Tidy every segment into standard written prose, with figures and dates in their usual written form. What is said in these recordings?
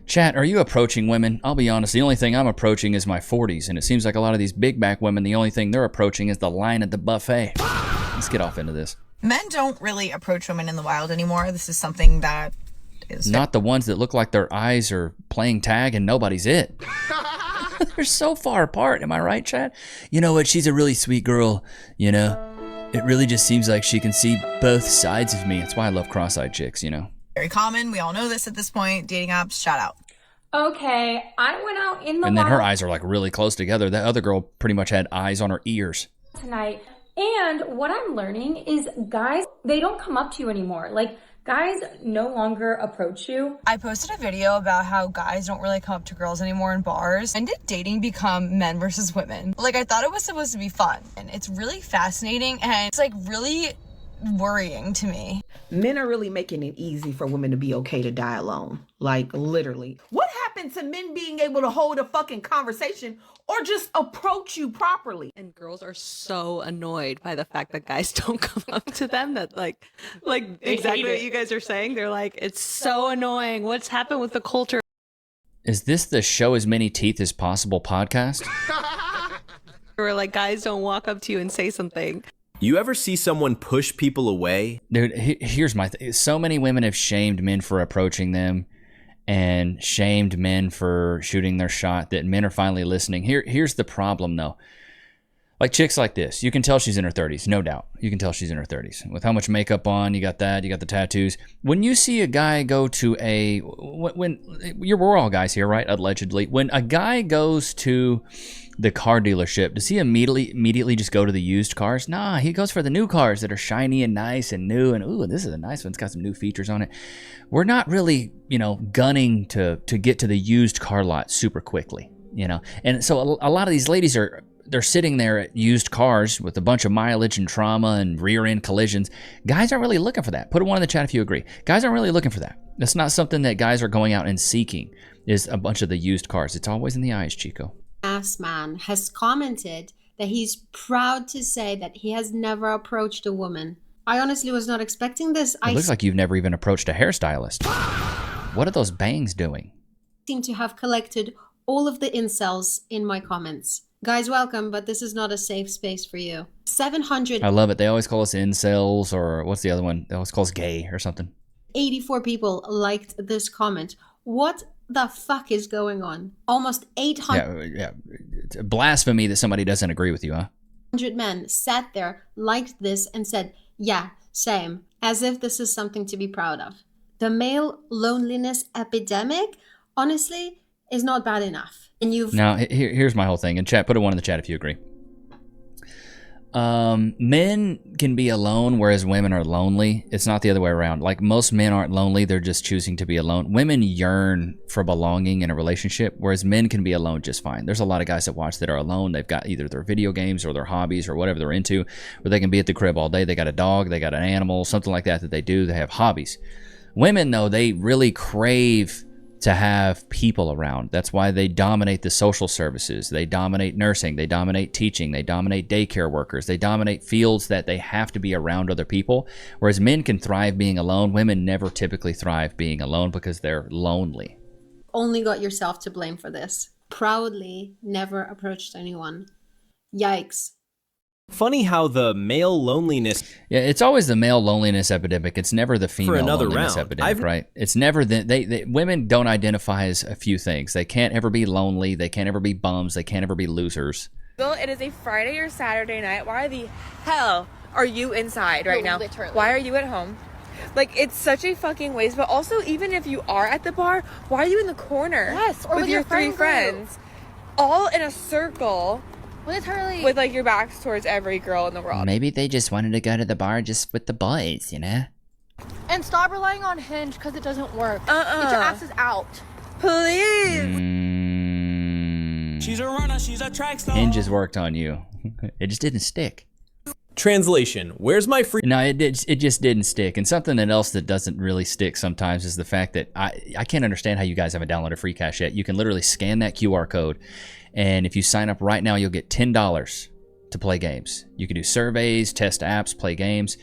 Chat, are you approaching women? I'll be honest, the only thing I'm approaching is my 40s, and it seems like a lot of these big back women, the only thing they're approaching is the line at the buffet. Let's get off into this. Men don't really approach women in the wild anymore. This is something that is... Not the ones that look like their eyes are playing tag and nobody's it. They're so far apart, am I right, Chad? You know what, she's a really sweet girl, you know? It really just seems like she can see both sides of me. That's why I love cross-eyed chicks, you know? Very common. We all know this at this point. Dating apps, shout out. Okay, I went out in the And then her wild eyes are like really close together. That other girl pretty much had eyes on her ears. tonight, and what I'm learning is guys, they don't come up to you anymore. Like, guys no longer approach you. I posted a video about how guys don't really come up to girls anymore in bars. When did dating become men versus women? Like, I thought it was supposed to be fun, and it's really fascinating, and it's like really worrying to me. Men are really making it easy for women to be okay to die alone. Like, literally. What happened to men being able to hold a fucking conversation or just approach you properly? And girls are so annoyed by the fact that guys don't come up to them, that like exactly what you guys are saying. They're like, it's so annoying. What's happened with the culture? Is this the show as many teeth as possible podcast? Where like guys don't walk up to you and say something. You ever see someone push people away? Dude, here's my thing. So many women have shamed men for approaching them and shamed men for shooting their shot that men are finally listening. Here's the problem, though. Like chicks like this, you can tell she's in her 30s, no doubt. You can tell she's in her 30s. With how much makeup on, you got that, you got the tattoos. When you see a guy go to we're all guys here, right? Allegedly. When a guy goes to the car dealership, does he immediately just go to the used cars? Nah, he goes for the new cars that are shiny and nice and new, and ooh, this is a nice one. It's got some new features on it. We're not really, gunning to get to the used car lot super quickly, And so a lot of these ladies they're sitting there at used cars with a bunch of mileage and trauma and rear end collisions. Guys aren't really looking for that. Put a 1 in the chat if you agree. Guys aren't really looking for that. That's not something that guys are going out and seeking, is a bunch of the used cars. It's always in the eyes, Chico. Ass man has commented that he's proud to say that he has never approached a woman. I honestly was not expecting this. It looks like you've never even approached a hairstylist. What are those bangs doing? Seem to have collected all of the incels in my comments. Guys, welcome, but this is not a safe space for you. 700. I love it. They always call us incels, or what's the other one? They always call us gay or something. 84 people liked this comment. What the fuck is going on? Almost 800. Yeah. It's blasphemy that somebody doesn't agree with you, huh? 100 men sat there, liked this, and said, yeah, same, as if this is something to be proud of. The male loneliness epidemic, honestly, is not bad enough. And now, here's my whole thing. And chat, put a 1 in the chat if you agree. Men can be alone, whereas women are lonely. It's not the other way around. Like, most men aren't lonely. They're just choosing to be alone. Women yearn for belonging in a relationship, whereas men can be alone just fine. There's a lot of guys that watch that are alone. They've got either their video games or their hobbies or whatever they're into, where they can be at the crib all day. They got a dog, they got an animal, something like that they do. They have hobbies. Women, though, they really crave to have people around. That's why they dominate the social services. They dominate nursing. They dominate teaching. They dominate daycare workers. They dominate fields that they have to be around other people. Whereas men can thrive being alone. Women never typically thrive being alone because they're lonely. Only got yourself to blame for this. Proudly never approached anyone. Yikes. Funny how the male loneliness... Yeah, it's always the male loneliness epidemic. It's never the female loneliness epidemic, right? It's never... women don't identify as a few things. They can't ever be lonely. They can't ever be bums. They can't ever be losers. Bill, it is a Friday or Saturday night. Why the hell are you inside right now? Literally. Why are you at home? Like, it's such a fucking waste. But also, even if you are at the bar, why are you in the corner? Yes, or with your 3 friends, all in a circle... Literally. With, like, your backs towards every girl in the world. Maybe they just wanted to go to the bar just with the boys, And stop relying on Hinge because it doesn't work. Get your asses out. Please. She's a runner, she's a track star. Hinge has worked on you. It just didn't stick. Translation, where's my free... No, it just didn't stick. And something else that doesn't really stick sometimes is the fact that I can't understand how you guys haven't downloaded Free Cash yet. You can literally scan that QR code, and if you sign up right now, you'll get $10 to play games. You can do surveys, test apps, play games.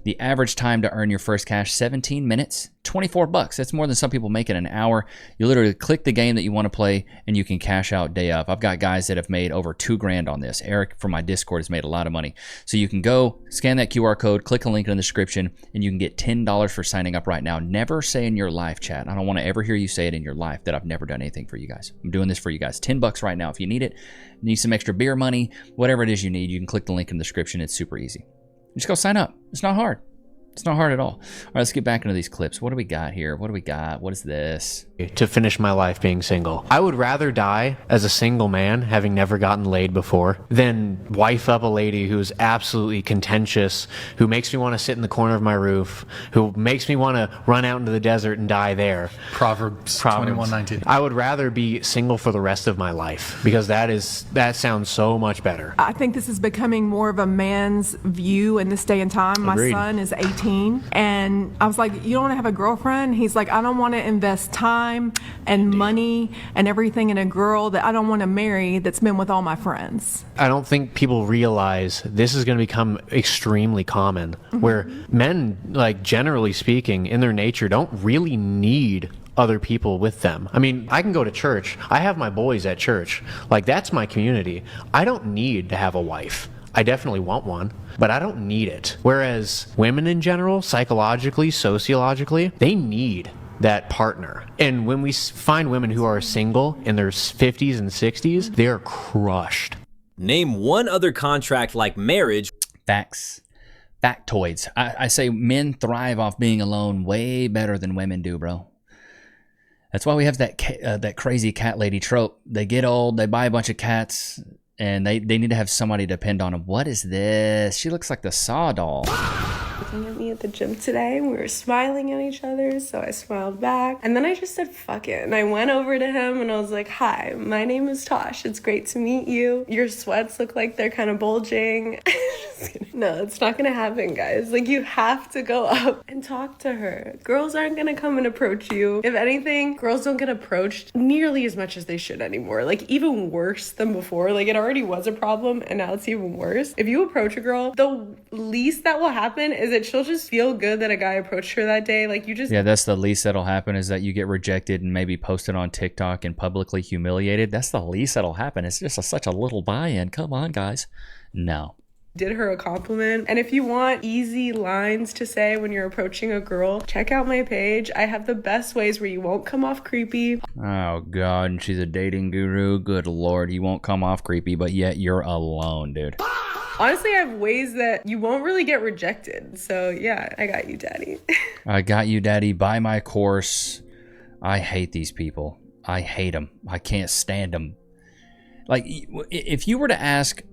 The average time to earn your first cash, 17 minutes, $24. That's more than some people make in an hour. You literally click the game that you want to play and you can cash out day of. I've got guys that have made over $2,000 on this. Eric from my Discord has made a lot of money. So you can go scan that QR code, click a link in the description, and you can get $10 for signing up right now. Never say in your life, chat. I don't want to ever hear you say it in your life that I've never done anything for you guys. I'm doing this for you guys. $10 right now. If you need it, need some extra beer money, whatever it is you need, you can click the link in the description. It's super easy. Just go sign up. It's not hard. It's not hard at all. All right, let's get back into these clips. What do we got here? What do we got? What is this? To finish my life being single. I would rather die as a single man, having never gotten laid before, than wife up a lady who's absolutely contentious, who makes me want to sit in the corner of my roof, who makes me want to run out into the desert and die there. Proverbs 21:19. I would rather be single for the rest of my life, because that sounds so much better. I think this is becoming more of a man's view in this day and time. Agreed. My son is 18, and I was like, you don't want to have a girlfriend? He's like, I don't want to invest time and money and everything in a girl that I don't want to marry that's been with all my friends. I don't think people realize this is going to become extremely common, where men, like generally speaking, in their nature, don't really need other people with them. I mean, I can go to church. I have my boys at church. Like, that's my community. I don't need to have a wife. I definitely want one, but I don't need it. Whereas women in general, psychologically, sociologically, they need that partner. And when we find women who are single in their 50s and 60s, they are crushed. Name one other contract like marriage. Facts. Factoids. I say men thrive off being alone way better than women do, bro. That's why we have that crazy cat lady trope. They get old, they buy a bunch of cats, and they need to have somebody to depend on them. What is this? She looks like the Saw doll. Looking at me at the gym today, and we were smiling at each other, so I smiled back, and then I just said fuck it, and I went over to him and I was like, hi, my name is Tosh, it's great to meet you. Your sweats look like they're kind of bulging. No, it's not gonna happen, guys. Like, you have to go up and talk to her. Girls aren't gonna come and approach you. If anything, girls don't get approached nearly as much as they should anymore. Like, even worse than before. Like, it already was a problem and now it's even worse. If you approach a girl, the least that will happen is that she'll just feel good that a guy approached her that day. Like, you just... Yeah, that's the least that'll happen, is that you get rejected and maybe posted on TikTok and publicly humiliated. That's the least that'll happen. It's just such a little buy-in. Come on, guys. No. Did her a compliment. And if you want easy lines to say when you're approaching a girl, check out my page. I have the best ways where you won't come off creepy. Oh god, and she's a dating guru. Good lord, you won't come off creepy, but yet you're alone, dude. Honestly, I have ways that you won't really get rejected. So yeah, I got you, daddy. I got you, daddy. Buy my course. I hate these people. I hate them. I can't stand them. Like, if you were to ask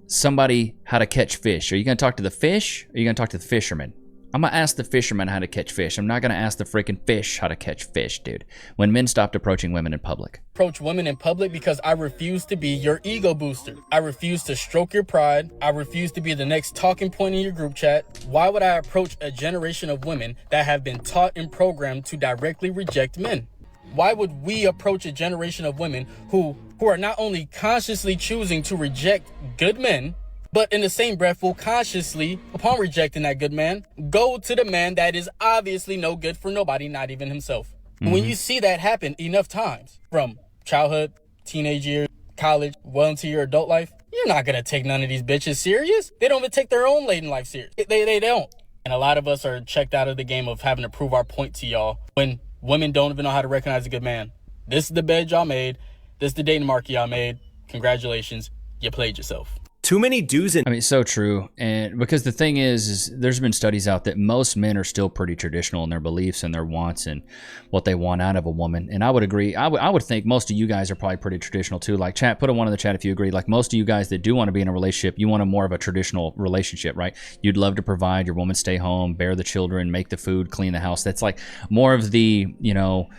somebody how to catch fish, are you going to talk to the fish, or are you going to talk to the fisherman? I'm going to ask the fisherman how to catch fish. I'm not going to ask the freaking fish how to catch fish, dude. When men stopped approaching women in public. Approach women in public because I refuse to be your ego booster. I refuse to stroke your pride. I refuse to be the next talking point in your group chat. Why would I approach a generation of women that have been taught and programmed to directly reject men? Why would we approach a generation of women who are not only consciously choosing to reject good men, but in the same breath will consciously, upon rejecting that good man, go to the man that is obviously no good for nobody, not even himself. When you see that happen enough times, from childhood, teenage years, college, well into your adult life, you're not gonna take none of these bitches serious. They don't even take their own late in life serious. They don't. And a lot of us are checked out of the game of having to prove our point to y'all when women don't even know how to recognize a good man. This is the bed y'all made. This is the dating market y'all made. Congratulations. You played yourself. Too many do's and... I mean, so true. And because the thing is there's been studies out that most men are still pretty traditional in their beliefs and their wants and what they want out of a woman. And I would agree. I would think most of you guys are probably pretty traditional too. Like, chat, put a one in the chat if you agree. Like, most of you guys that do want to be in a relationship, you want a more of a traditional relationship, right? You'd love to provide, your woman stay home, bear the children, make the food, clean the house. That's like more of the, you know,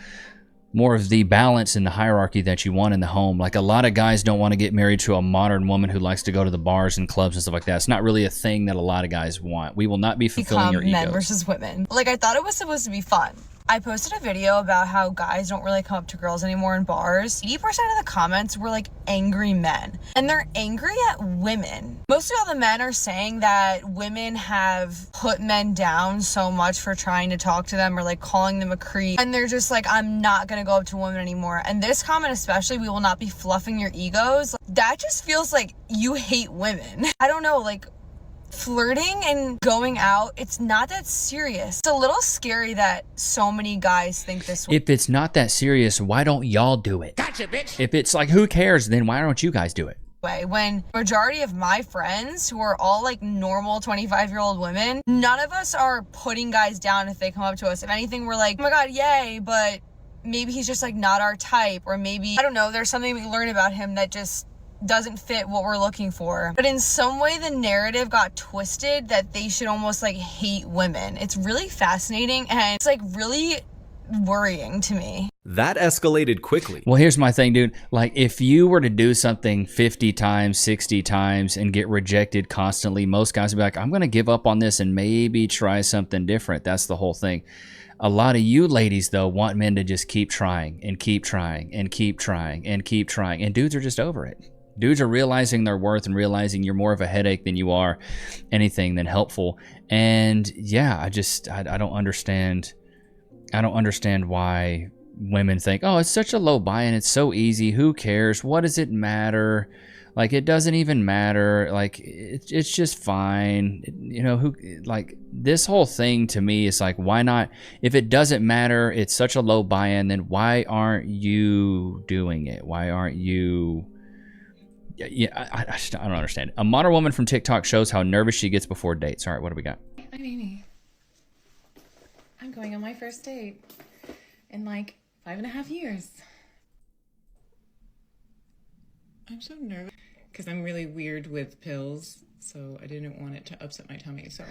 more of the balance in the hierarchy that you want in the home. Like, a lot of guys don't want to get married to a modern woman who likes to go to the bars and clubs and stuff like that. It's not really a thing that a lot of guys want. We will not be fulfilling your egos. Men versus women. Like, I thought it was supposed to be fun. I posted a video about how guys don't really come up to girls anymore in bars. 80% of the comments were like angry men, and they're angry at women. Mostly all the men are saying that women have put men down so much for trying to talk to them or like calling them a creep, and they're just like, I'm not gonna go up to women anymore. And this comment especially, we will not be fluffing your egos, that just feels like you hate women. I don't know, like flirting and going out, it's not that serious. It's a little scary that so many guys think this way. If it's not that serious, why don't y'all do it? Gotcha, bitch. If it's like, who cares, then why don't you guys do it? When majority of my friends, who are all like normal 25-year-old women, none of us are putting guys down if they come up to us. If anything, we're like, oh my god, yay, but maybe he's just like not our type, or maybe, I don't know, there's something we learn about him that just doesn't fit what we're looking for. But in some way the narrative got twisted that they should almost like hate women. It's really fascinating, and it's like really worrying to me. That escalated quickly. Well, here's my thing, dude. Like, if you were to do something 50 times, 60 times, and get rejected constantly, most guys would be like, I'm going to give up on this and maybe try something different. That's the whole thing. A lot of you ladies, though, want men to just keep trying and keep trying and keep trying and keep trying. And dudes are just over it. Dudes are realizing their worth and realizing you're more of a headache than you are anything than helpful. And yeah, I don't understand. I don't understand why women think, oh, it's such a low buy-in, it's so easy, who cares, what does it matter? Like, it doesn't even matter, like, it's just fine, you know, who, like, this whole thing to me is like, why not, if it doesn't matter, it's such a low buy-in, then why aren't you doing it? Why aren't you, yeah, I don't understand. A modern woman from TikTok shows how nervous she gets before dates. All right, what do we got? I'm Amy. I'm going on my first date in like 5.5 years. I'm so nervous because I'm really weird with pills, so I didn't want it to upset my tummy. So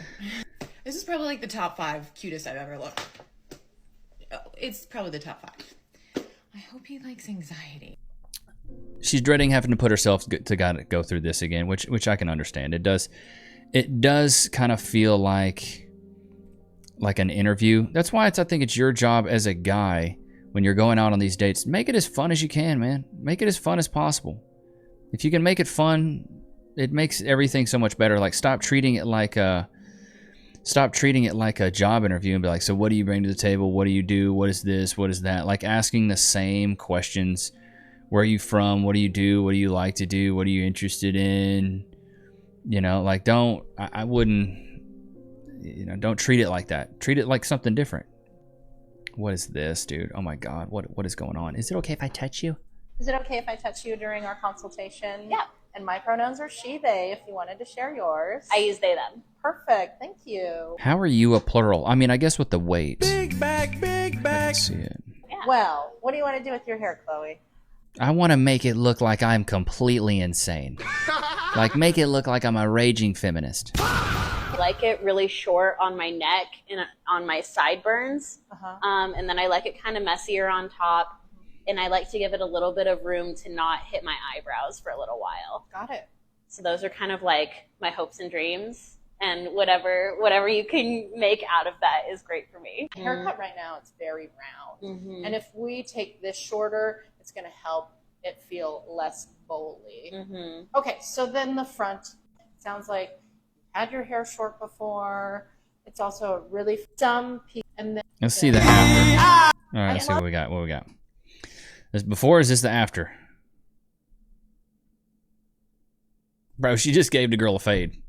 this is probably like the top 5 cutest I've ever looked. It's probably the top 5. I hope he likes anxiety. She's dreading having to put herself to go through this again, which I can understand. It does kind of feel like an interview. That's why I think it's your job as a guy, when you're going out on these dates, make it as fun as you can, man. Make it as fun as possible. If you can make it fun, it makes everything so much better. Like, stop treating it like a job interview and be like, so what do you bring to the table? What do you do? What is this? What is that? Like, asking the same questions. Where are you from? What do you do? What do you like to do? What are you interested in? You know, like, I wouldn't, you know, don't treat it like that. Treat it like something different. What is this, dude? Oh my God, what is going on? Is it okay if I touch you? Is it okay if I touch you during our consultation? Yeah. And my pronouns are she, they, if you wanted to share yours. I use they, them. Perfect, thank you. How are you a plural? I mean, I guess with the weight. Big back, big back. Let's see it. Yeah. Well, what do you want to do with your hair, Chloe? I want to make it look like I'm completely insane. Like, make it look like I'm a raging feminist. I like it really short on my neck and on my sideburns. And then I like it kind of messier on top. And I like to give it a little bit of room to not hit my eyebrows for a little while. Got it. So those are kind of like my hopes and dreams. And whatever you can make out of that is great for me. Haircut right now, it's very round. And if we take this shorter, it's going to help it feel less bowly. Okay, so then the front. Sounds like you had your hair short before. It's also a really and then let's see the after. All right, let's see what we got. What we got? This before, is this the after? Bro, she just gave the girl a fade.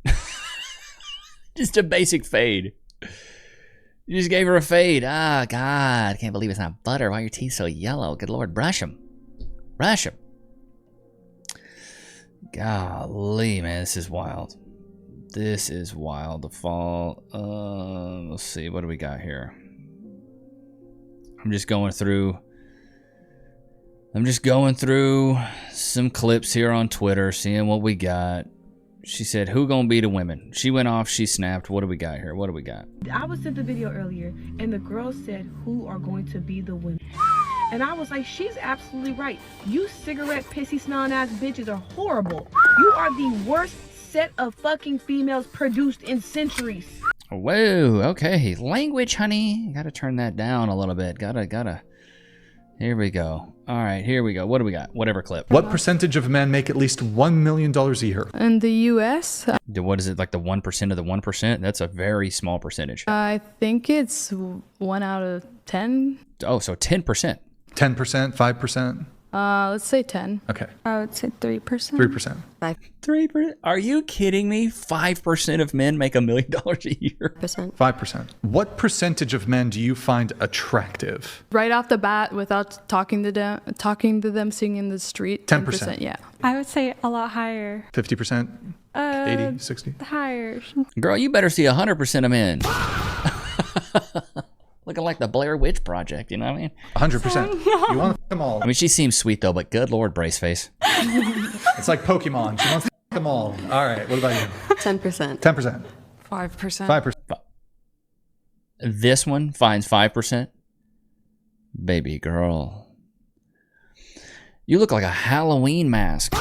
Just a basic fade. You just gave her a fade. Ah, God, I can't believe it's not butter. Why are your teeth so yellow? Good Lord, brush them. Brush them. Golly, man, this is wild. This is wild. The fall. Let's see, what do we got here? I'm just going through some clips here on Twitter, seeing what we got. She said, who gonna be the women? She went off, she snapped. What do we got here? What do we got? I was sent the video earlier, and the girl said, who are going to be the women? And I was like, she's absolutely right. You cigarette pissy smelling ass bitches are horrible. You are the worst set of fucking females produced in centuries. Whoa, okay. Language, honey. Gotta turn that down a little bit. Gotta. Here we go. All right, here we go. What do we got? Whatever clip. What percentage of men make at least $1 million a year? In the U.S., What is it, like the 1% of the 1%? That's a very small percentage. I think it's 1 out of 10. Oh, so 10%. 10%, 5%? Let's say 10. Okay. I would say 3%. 3%. 3%? Are you kidding me? 5% of men make $1 million a year? 5%. What percentage of men do you find attractive? Right off the bat, without talking to them, seeing in the street. 10%. Yeah. I would say a lot higher. 50%? 80, 60? Higher. Girl, you better see 100% of men. Looking like the Blair Witch Project, you know what I mean? 100%. You want to them all. I mean, she seems sweet though, but good Lord, Braceface. It's like Pokemon. She wants to them all. All right, what about you? 10%. 10%. 5%. 5%. This one finds 5%. Baby girl. You look like a Halloween mask.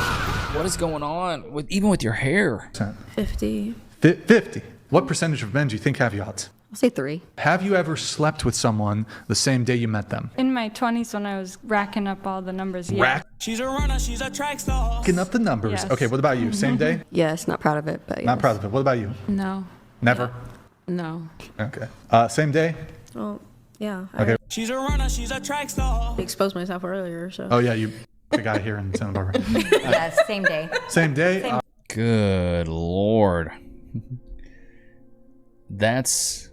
What is going on? Even with your hair? 50. 50. What percentage of men do you think have yachts? I'll say 3. Have you ever slept with someone the same day you met them? In my 20s when I was racking up all the numbers, yeah. She's a runner, she's a track star. Racking up the numbers. Yes. Okay, what about you? Same day? Yes, not proud of it, but yes. Not proud of it. What about you? No. Never? No. Okay. Same day? Well, yeah. Okay. She's a runner, she's a track star. I exposed myself earlier, so. Oh, yeah, you the guy here in Santa Barbara. Yes, same day. Same day? Good Lord. That's...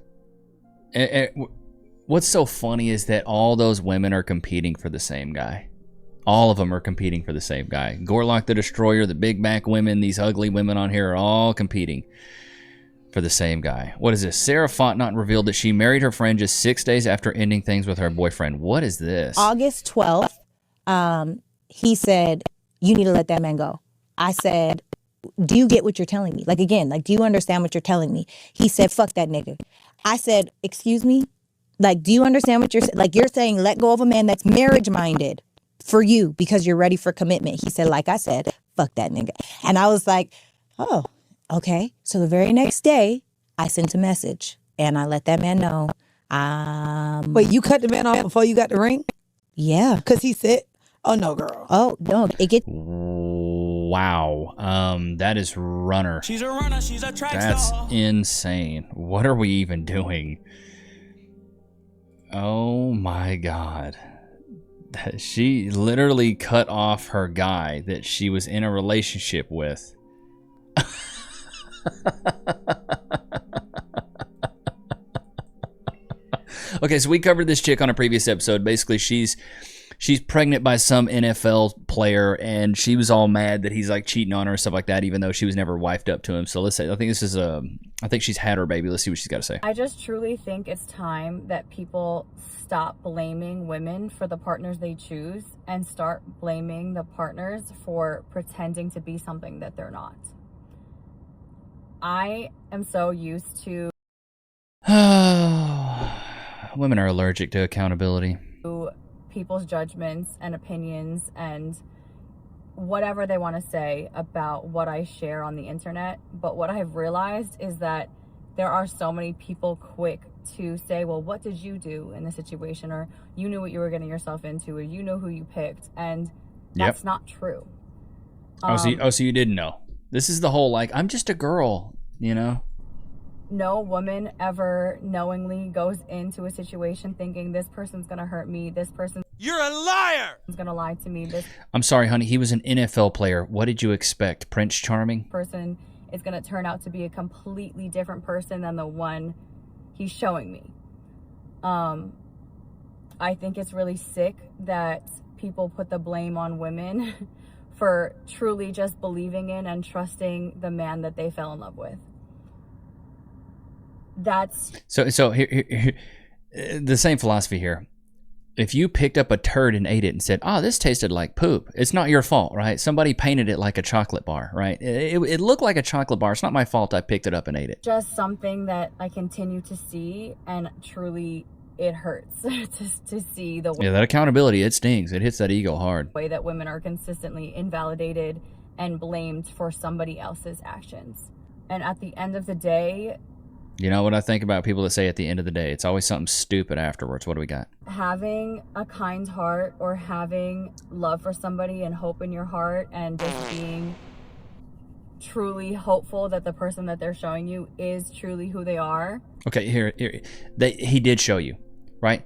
what's so funny is that all those women are competing for the same guy. All of them are competing for the same guy. Gorlock the Destroyer, the Big Back women, these ugly women on here are all competing for the same guy. What is this? Sarah Fontenot revealed that she married her friend just 6 days after ending things with her boyfriend. What is this? August 12th, he said, you need to let that man go. I said, do you get what you're telling me? Like, again, like, do you understand what you're telling me? He said, fuck that nigga. I said, excuse me? Like, do you understand what you're saying? Like, you're saying let go of a man that's marriage-minded for you because you're ready for commitment. He said, like I said, fuck that nigga. And I was like, oh, okay. So the very next day, I sent a message and I let that man know. Wait, you cut the man off before you got the ring? Yeah. Because he said, oh, no, girl. Oh, no. It gets... Wow. That is runner. She's a runner, she's a track That's star. insane. What are we even doing? Oh my God. She literally cut off her guy that she was in a relationship with. Okay, so we covered this chick on a previous episode. Basically, she's pregnant by some NFL player, and she was all mad that he's like cheating on her and stuff like that, even though she was never wifed up to him. So let's say, I think she's had her baby. Let's see what she's got to say. I just truly think it's time that people stop blaming women for the partners they choose and start blaming the partners for pretending to be something that they're not. I am so used to Women are allergic to accountability. people's judgments and opinions and whatever they want to say about what I share on the internet. But what I've realized is that there are so many people quick to say, well, what did you do in this situation? Or you knew what you were getting yourself into, or you know who you picked. And that's not true. So you didn't know. This is the whole, like, I'm just a girl, you know? No woman ever knowingly goes into a situation thinking this person's going to hurt me. This person... You're a liar! ...is going to lie to me. This I'm sorry, honey. He was an NFL player. What did you expect? Prince Charming? person is going to turn out to be a completely different person than the one he's showing me. I think it's really sick that people put the blame on women for truly just believing in and trusting the man that they fell in love with. That's so here the same philosophy here. If you picked up a turd and ate it and said, oh, this tasted like poop, it's not your fault, right? Somebody painted it like a chocolate bar, right? It looked like a chocolate bar. It's not my fault I picked it up and ate it. just something that I continue to see, and truly it hurts to see the Yeah, that accountability, it stings. It hits that ego hard. way that women are consistently invalidated and blamed for somebody else's actions. And at the end of the day, You know what I think about people that say at the end of the day? It's always something stupid afterwards. What do we got? Having a kind heart or having love for somebody and hope in your heart and just being truly hopeful that the person that they're showing you is truly who they are. Okay, here he did show you, right?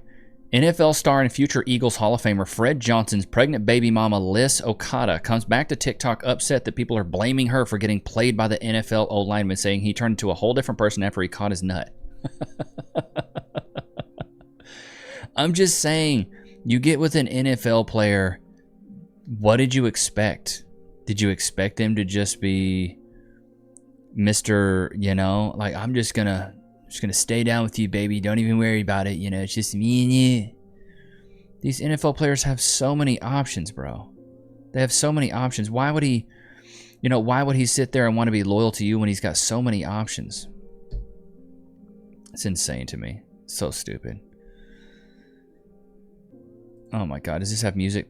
NFL star and future Eagles Hall of Famer Fred Johnson's pregnant baby mama Liz Okada comes back to TikTok upset that people are blaming her for getting played by the NFL O-lineman, saying he turned into a whole different person after he caught his nut. I'm just saying, you get with an NFL player, what did you expect? Did you expect them to just be Mr., like, I'm just gonna stay down with you, baby. Don't even worry about it. It's just me and you. These NFL players have so many options, bro. They have so many options. Why would he sit there and want to be loyal to you when he's got so many options? It's insane to me. So stupid. Oh my God. Does this have music?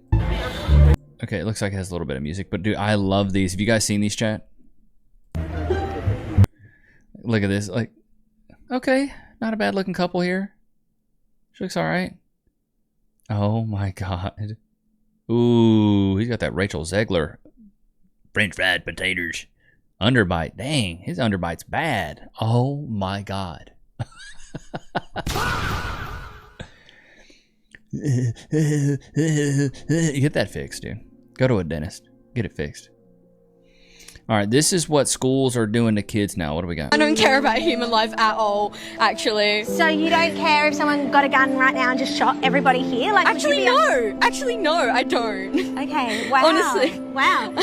Okay, it looks like it has a little bit of music, but dude, I love these. Have you guys seen these, chat? Look at this. Like, okay, not a bad looking couple here. She looks all right. Oh my God. Ooh, he's got that Rachel Zegler French fried potatoes underbite. Dang, his underbite's bad. Oh my God. Get that fixed, dude. Go to a dentist. Get it fixed. All right, this is what schools are doing to kids now. What do we got? I don't care about human life at all, actually. So you don't care if someone got a gun right now and just shot everybody here? Like, actually, no. Actually, no, I don't. Okay, wow. Honestly. Wow.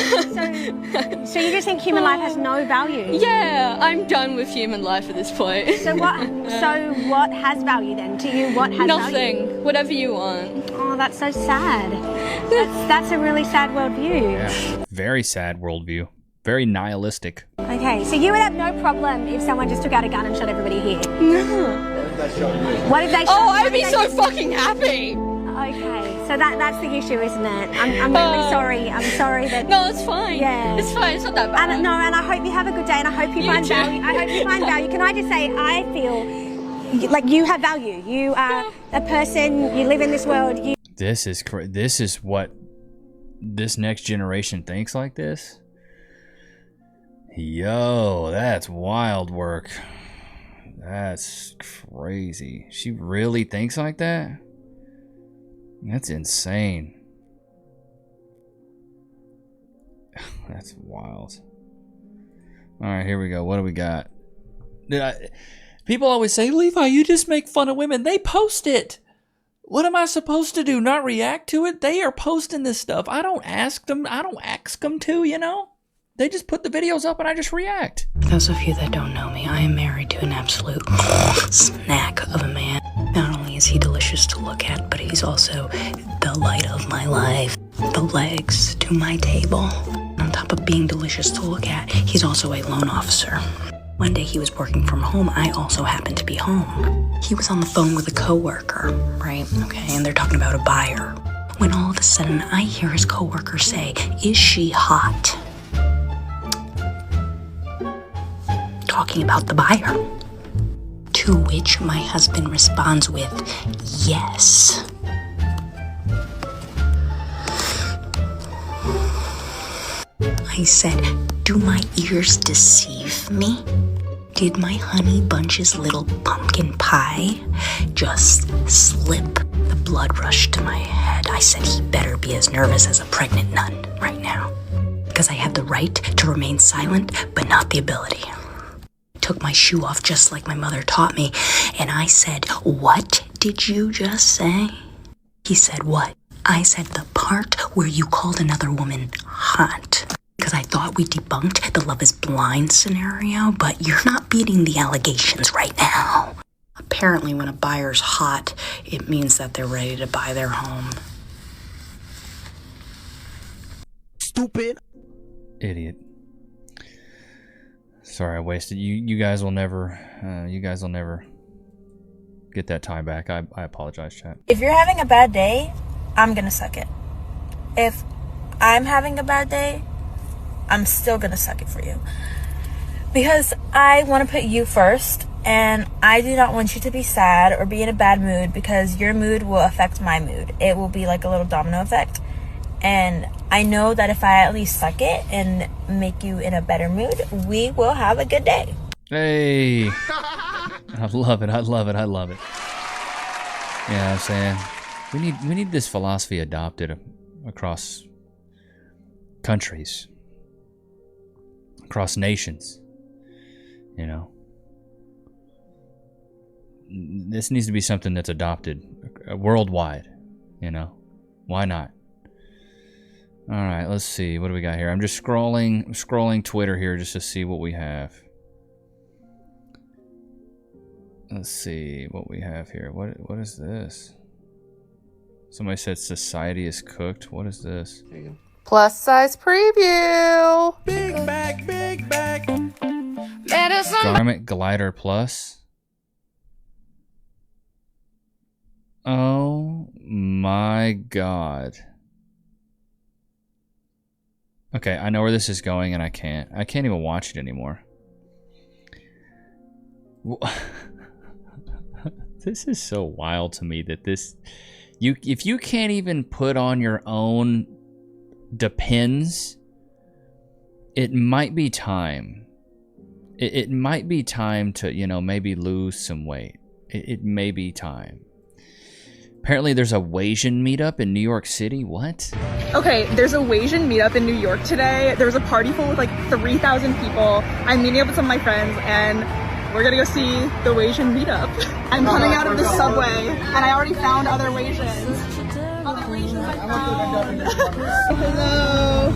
So you just think human life has no value? Yeah, I'm done with human life at this point. So what has value then? To you, what has Nothing. value? Whatever you want. Oh, that's so sad. That's a really sad worldview. Yeah, very sad worldview. Very nihilistic. Okay, so you would have no problem if someone just took out a gun and shot everybody here? No. What if they shot? Oh, I'd be so fucking happy. Okay, so that's the issue, isn't it? I'm really sorry. I'm sorry that. No, it's fine. Yeah, it's fine. It's not that bad. And I hope you have a good day, and I hope you find value. I hope you find value. Can I just say, I feel like you have value. You are a person. You live in this world. This is what this next generation thinks like this. Yo, that's wild work. That's crazy. She really thinks like that? That's insane. That's wild. All right, here we go. What do we got? People always say, Levi, you just make fun of women. They post it. What am I supposed to do? Not react to it? They are posting this stuff. I don't ask them to, They just put the videos up and I just react. Those of you that don't know me, I am married to an absolute snack of a man. Not only is he delicious to look at, but he's also the light of my life. The legs to my table. On top of being delicious to look at, he's also a loan officer. One day he was working from home. I also happened to be home. He was on the phone with a coworker, right? Okay, and they're talking about a buyer. When all of a sudden I hear his coworker say, "Is she hot?" Talking about the buyer. To which my husband responds with, "Yes." I said, "Do my ears deceive me? Did my honey bunch's little pumpkin pie just slip?" The blood rushed to my head. I said, he better be as nervous as a pregnant nun right now. Because I have the right to remain silent, but not the ability. Took my shoe off just like my mother taught me, and I said, "What did you just say?" He said, "What?" I said, "The part where you called another woman hot." Because I thought we debunked the love is blind scenario, but you're not beating the allegations right now. Apparently when a buyer's hot, it means that they're ready to buy their home. Stupid. Idiot. Sorry, I wasted you guys will never get that time back. I apologize, chat. If you're having a bad day, I'm gonna suck it. If I'm having a bad day, I'm still gonna suck it for you. Because I want to put you first, And I do not want you to be sad or be in a bad mood, because your mood will affect my mood. It will be like a little domino effect. And I know that if I at least suck it and make you in a better mood, we will have a good day. Hey. I love it. I love it. I love it. Yeah, I'm saying we need this philosophy adopted across countries, across nations. You know, this needs to be something that's adopted worldwide. You know, why not? All right, let's see. What do we got here? I'm just scrolling Twitter here just to see what we have. Let's see what we have here. What is this? Somebody said society is cooked. What is this? There you go. Plus size preview. Big back, big back. Garment Glider Plus. Oh my god. Okay, I know where this is going and I can't even watch it anymore. This is so wild to me that if you can't even put on your own Depends, it might be time. It might be time to, you know, maybe lose some weight. It may be time. Apparently there's a Wasian meetup in New York City. What? Okay, there's a Wasian meetup in New York today. There was a party full with like 3,000 people. I'm meeting up with some of my friends and we're gonna go see the Wasian meetup. I'm coming out of the subway and I already found other Wasians. Other Wasians I found. Hello.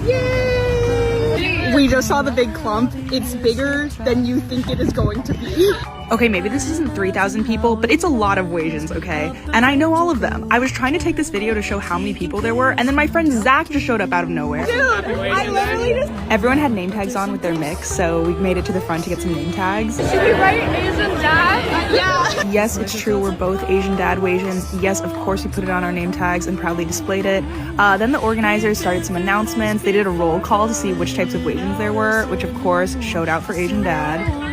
Yay! We just saw the big clump. It's bigger than you think it is going to be. Okay, maybe this isn't 3,000 people, but it's a lot of Wasians, okay? And I know all of them. I was trying to take this video to show how many people there were, and then my friend Zach just showed up out of nowhere. Dude, I literally just... Everyone had name tags on with their mix, so we made it to the front to get some name tags. Should we write Asian dad? Yeah. Yes, it's true, we're both Asian dad Wasians. Yes, of course we put it on our name tags and proudly displayed it. Then the organizers started some announcements. They did a roll call to see which types of Wasians there were, which of course showed out for Asian dad.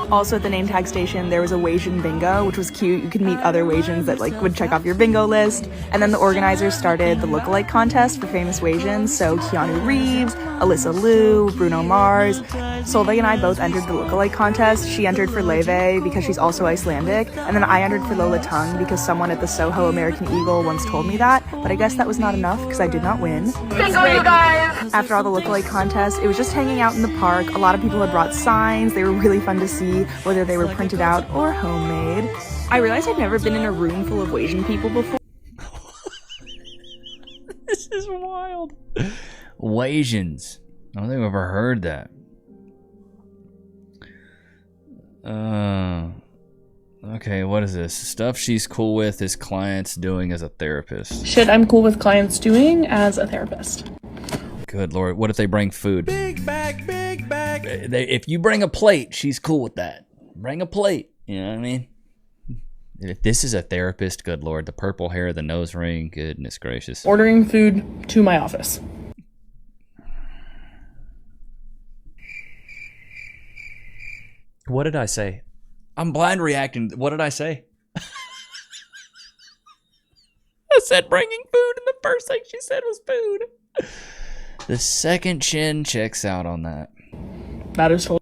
Also at the name tag station, there was a Wasian bingo, which was cute. You could meet other Wasians that like would check off your bingo list. And then the organizers started the lookalike contest for famous Wasians. So Keanu Reeves, Alyssa Liu, Bruno Mars. Solveig and I both entered the lookalike contest. She entered for Levi because she's also Icelandic. And then I entered for Lola Tung because someone at the Soho American Eagle once told me that. But I guess that was not enough because I did not win. Bingo, you guys! After all the lookalike contests, it was just hanging out in the park. A lot of people had brought signs. They were really fun to see, whether they were printed out or homemade. I realized I'd never been in a room full of Wasian people before. This is wild. Wasians. I don't think I've ever heard that. Okay, what is this? Stuff she's cool with his clients doing as a therapist. Shit I'm cool with clients doing as a therapist. Good Lord, what if they bring food? Big back, big back. If you bring a plate, she's cool with that. Bring a plate, you know what I mean? If this is a therapist, good Lord, the purple hair, the nose ring, goodness gracious. Ordering food to my office. What did I say? I'm blind reacting. What did I say? I said bringing food, and the first thing she said was food. The second chin checks out on that. That is totally...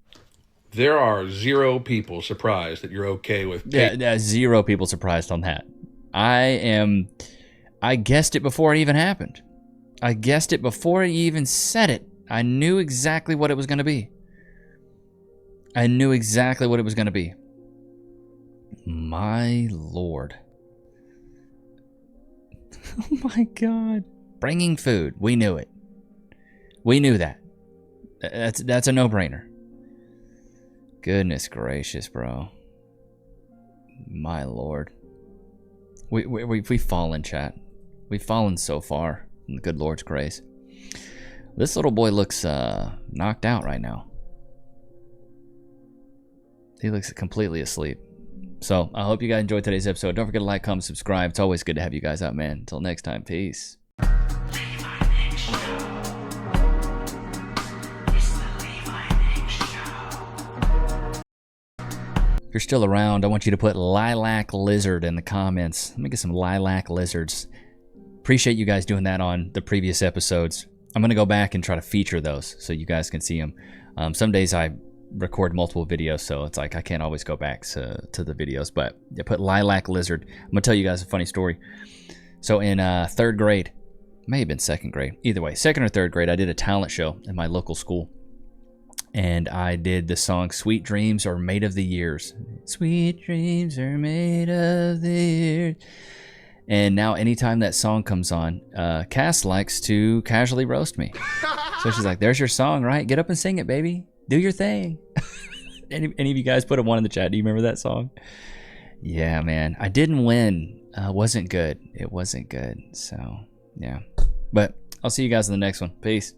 There are 0 people surprised that you're okay with... Yeah, 0 people surprised on that. I guessed it before it even happened. I guessed it before he even said it. I knew exactly what it was going to be. I knew exactly what it was going to be. My Lord. Oh my God. Bringing food. We knew it. We knew that. That's a no-brainer. Goodness gracious, bro. My Lord. We've fallen, chat. We've fallen so far in the good Lord's grace. This little boy looks knocked out right now. He looks completely asleep. So, I hope you guys enjoyed today's episode. Don't forget to like, comment, subscribe. It's always good to have you guys out, man. Until next time, peace. Levi Nichs. you're still around, I want you to put lilac lizard in the comments. Let me get some lilac lizards. Appreciate you guys doing that on the previous episodes. I'm going to go back and try to feature those so you guys can see them. Some days I record multiple videos, so it's like I can't always go back to the videos, but I put lilac lizard. I'm going to tell you guys a funny story. So in 3rd grade, may have been 2nd grade, either way, 2nd or 3rd grade, I did a talent show in my local school. And I did the song Sweet Dreams Are Made of the Years. Sweet dreams are made of the years. And now anytime that song comes on, Cass likes to casually roast me. So she's like, there's your song, right? Get up and sing it, baby. Do your thing. Any of you guys put a 1 in the chat? Do you remember that song? Yeah, man. I didn't win. Wasn't good. It wasn't good. So, yeah. But I'll see you guys in the next one. Peace.